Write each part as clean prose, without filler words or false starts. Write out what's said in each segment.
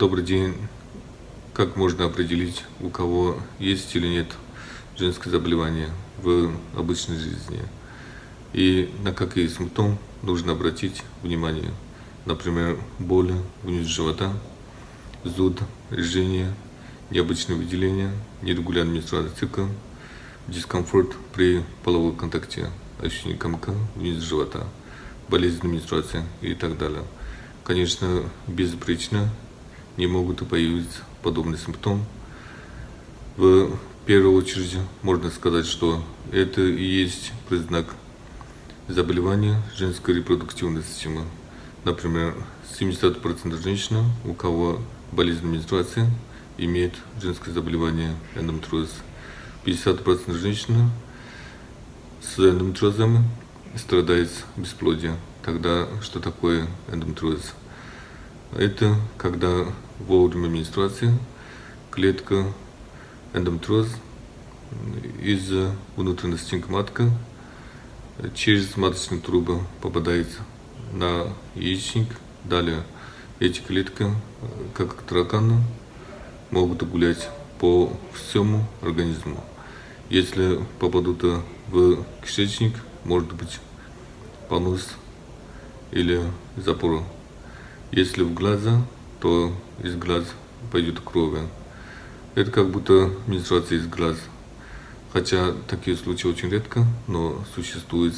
Добрый день. Как можно определить, у кого есть или нет женское заболевание в обычной жизни? И на какие симптомы нужно обратить внимание? Например, боли вниз живота, зуд, жжение, необычное выделение, нерегулярный менструальный цикл, дискомфорт при половом контакте, ощущение комка вниз живота, болезненная менструация и так далее. Конечно, безупречно не могут и появиться подобные симптомы. В первую очередь можно сказать, что это и есть признак заболевания женской репродуктивной системы. Например, 70% женщин, у кого болезненная менструация, имеет женское заболевание эндометриоз. 50% женщин с эндометриозом страдает бесплодием. Тогда что такое эндометриоз? Это когда во время менструации клетка эндометриоз из внутренней стенки матки через маточную трубу попадает на яичник. Далее эти клетки, как тараканы, могут гулять по всему организму. Если попадут в кишечник, может быть понос или запор. Если в глаза, то из глаз пойдет кровь. Это как будто менструация из глаз. Хотя такие случаи очень редко, но существуют.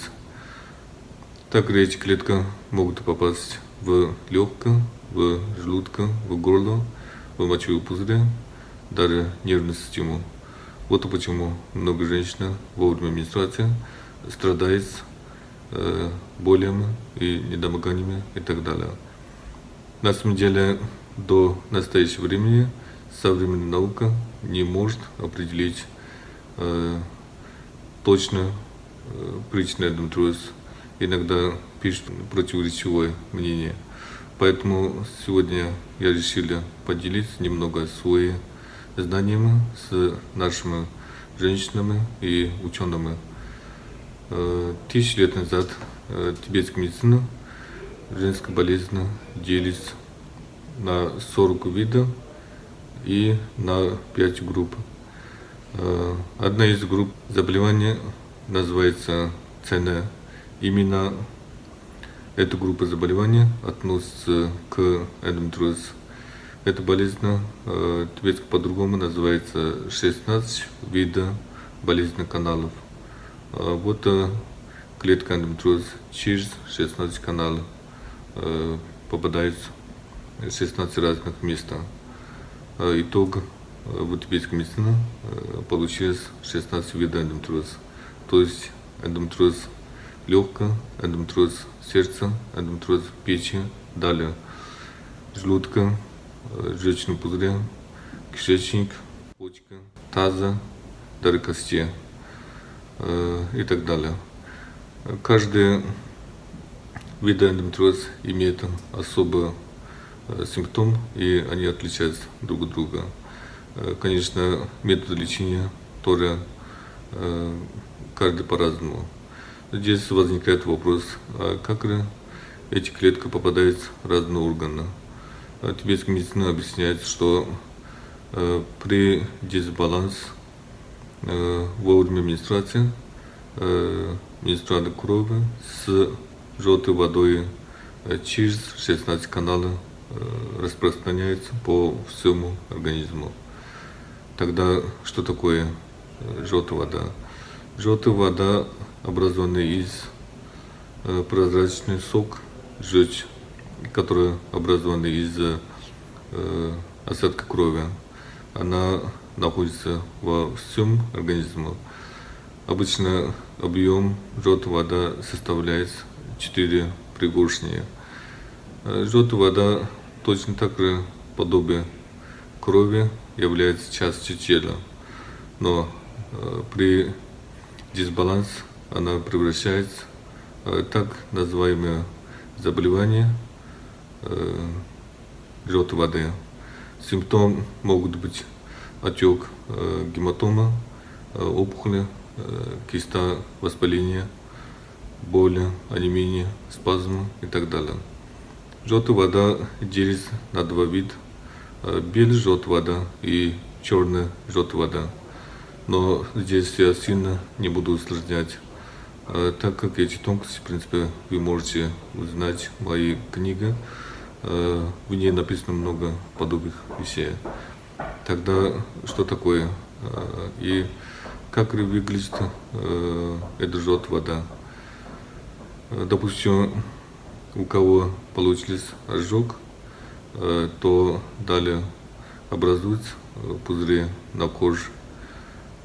Также эти клетки могут попасть в легкое, в желудка, в горло, в мочевые пузыри, даже нервную систему. Вот почему много женщин во время менструации страдает болями и недомоганиями и так далее. На самом деле, до настоящего времени современная наука не может определить точно причину эндометриоза. Иногда пишут противоречивое мнение. Поэтому сегодня я решил поделиться немного своими знаниями с нашими женщинами и учеными. 1000 лет назад тибетская медицина женская болезнь делится на 40 видов и на 5 групп. Одна из групп заболеваний называется ЦН. Именно эта группа заболеваний относится к эндометриозу. Эта болезнь тибетски по-другому называется 16 видов болезненных каналов. Вот клетка эндометриоза через 16 каналов попадает в 16 разных мест. Итог в тибетской медицине получилось 16 видов эндометриоза. То есть эндометриоз легкого, эндометриоз сердца, эндометриоз печени, далее желудка, желчный пузырь, кишечник, почка, таза, даже кости и так далее. Каждый вид эндометриоза имеет особый симптом, и они отличаются друг от друга. Конечно, методы лечения тоже каждый по-разному. Здесь возникает вопрос, как же эти клетки попадают в разные органы. Тибетская медицина объясняет, что при дисбалансе во время менструации менструальной крови с желтой водой через 16 каналов распространяется по всему организму. Тогда что такое желтая вода? Желтая вода образована из прозрачный сок, желчь, который образован из осадка крови. Она находится во всем организме. Обычно объем желтой воды составляет 4 пригоршни. Желтая вода точно так же подобие крови является частью тела, но при дисбалансе она превращается в так называемое заболевание желтой воды. Симптомы могут быть отек, гематома, опухоли, киста, воспаление, боли, анемия, спазмы и так далее. Желтая вода делится на два вида. белый жжет вода и черный жжет вода. Но здесь я сильно не буду усложнять, так как эти тонкости, в принципе, вы можете узнать в моей книге. В ней написано много подобных вещей. Тогда что такое и как выглядит эта жжет вода? Допустим, у кого получился ожог, то далее образуются пузыри на коже.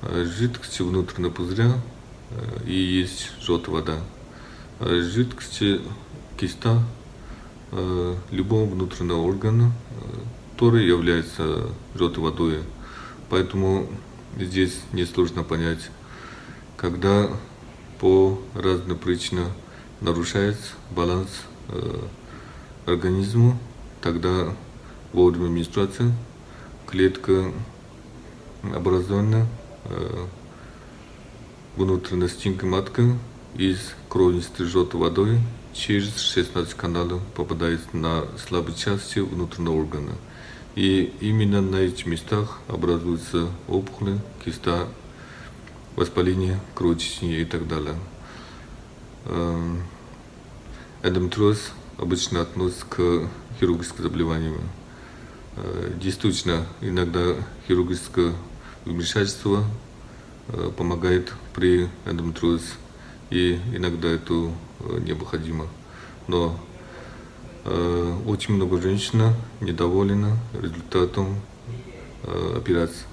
Жидкости внутреннего пузыря и есть жжет вода. Жидкости киста любого внутреннего органа, который является жжетой водой. Поэтому здесь несложно понять, когда по разным причинам нарушается баланс организма, тогда во время менструации клетка, образованная внутренней стенкой матки из кровнистой жжетой водой, через 16 каналов попадает на слабые части внутреннего органа. И именно на этих местах образуются опухоли, киста, воспаление кровотечения и так далее. Эндометриоз обычно относится к хирургическим заболеваниям. Действительно, иногда хирургическое вмешательство помогает при эндометриозе, и иногда это необходимо. Но очень много женщин недовольны результатом операции,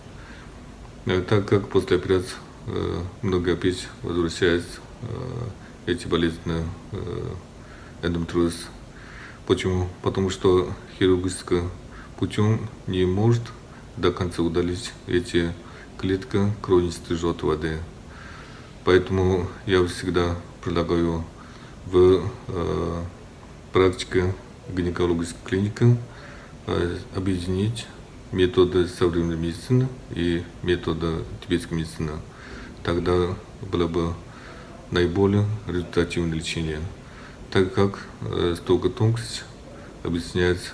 так как после операции много опять возвращаются эти болезни эндометриоз. Почему? Потому что хирургическим путем не может до конца удалить эти клетки кровнистой жжетой воды. Поэтому я всегда предлагаю в практике гинекологической клиники объединить методы современной медицины и методы тибетской медицины. Тогда было бы наиболее результативное лечение, так как столько тонкостей объясняется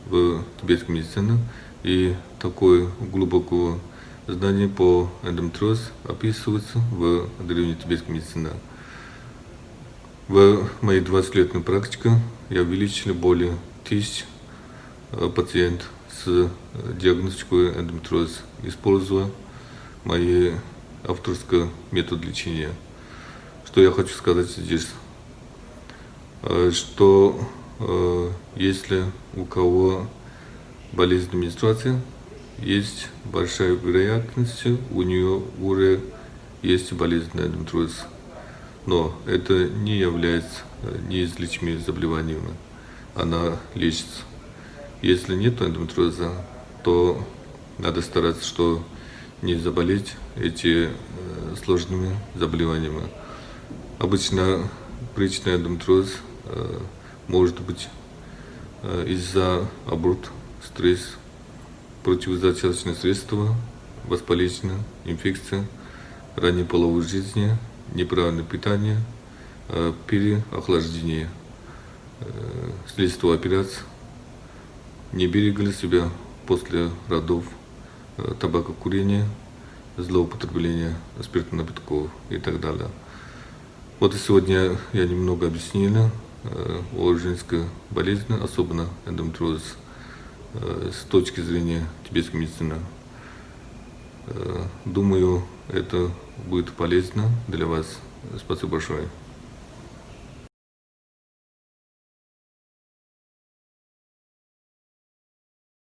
в тибетской медицине, и такое глубокое знание по эндометриозу описывается в древней тибетской медицине. В моей 20-летней практике я вылечил более 1000 пациентов с диагностикой эндометриоза, используя мои авторские методы лечения. Что я хочу сказать здесь, что если у кого болезнь менструации, есть большая вероятность, у нее уже есть болезнь эндометриоза. Но это не является неизлечимым заболеванием, она лечится. Если нет эндометриоза, то надо стараться, что не заболеть эти сложными заболеваниями. Обычно причина эндометриоза может быть из-за аборт, стресс, противозачаточные средства, воспалительная инфекция, ранней половой жизни, неправильное питание, переохлаждение, следствие операции, не берегли себя после родов, табакокурение, злоупотребление спиртных напитков и так далее. Вот и сегодня я немного объяснил о женской болезни, особенно эндометриоз, с точки зрения тибетской медицины. Думаю, это будет полезно для вас. Спасибо большое.